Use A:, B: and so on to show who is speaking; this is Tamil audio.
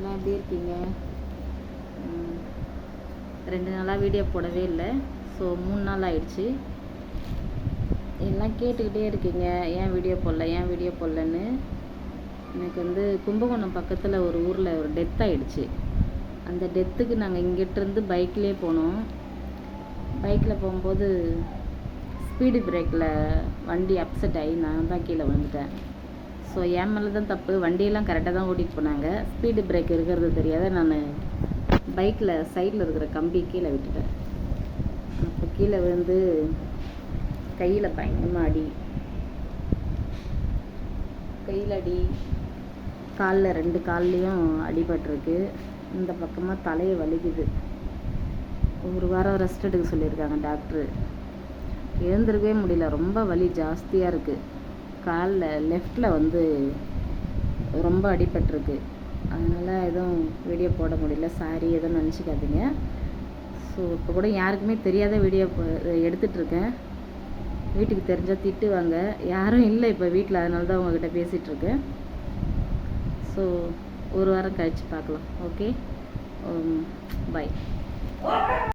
A: எல்லாம் எப்படி இருக்கீங்க? 2 நாளாக வீடியோ போடவே இல்லை. ஸோ 3 நாள் ஆயிடுச்சு. எல்லாம் கேட்டுக்கிட்டே இருக்கீங்க, ஏன் வீடியோ போடலன்னு. எனக்கு வந்து கும்பகோணம் பக்கத்தில் ஒரு ஊரில் ஒரு டெத் ஆகிடுச்சு. அந்த டெத்துக்கு நாங்கள் இங்கிட்டிருந்து பைக்லேயே போனோம். பைக்கில் போகும்போது ஸ்பீடு பிரேக்கில் வண்டி அப்செட் ஆகி நான் தான் கீழே விழுந்துட்டேன். ஸோ என் மேலே தான் தப்பு. வண்டியெல்லாம் கரெக்டாக தான் ஓட்டிகிட்டு போனாங்க. ஸ்பீடு பிரேக் இருக்கிறது தெரியாத நான் பைக்கில் சைடில் இருக்கிற கம்பி கீழே விட்டுட்டேன். அப்போ கீழே விழுந்து கையில் பயங்கரமாக அடி, கையில் அடி, காலில் 2 கால்லையும் அடிபட்டிருக்கு. இந்த பக்கமாக தலையை வலிக்குது. 1 வாரம் ரெஸ்ட் எடுக்க சொல்லியிருக்காங்க டாக்டரு. எழுந்திருக்கவே முடியல, ரொம்ப வலி ஜாஸ்தியாக இருக்குது. காலில் லெஃப்டில் வந்து ரொம்ப அடிபட்டிருக்கு. அதனால் எதுவும் வீடியோ போட முடியல. சாரி, எதுவும் நினச்சிக்காதீங்க. ஸோ இப்போ கூட யாருக்குமே தெரியாத வீடியோ எடுத்துகிட்ருக்கேன். வீட்டுக்கு தெரிஞ்சால் திட்டுவாங்க. யாரும் இல்லை இப்போ வீட்டில், அதனால தான் உங்கள்கிட்ட பேசிகிட்ருக்கேன். ஸோ 1 வாரம் கழித்து பார்க்கலாம். Okay, by.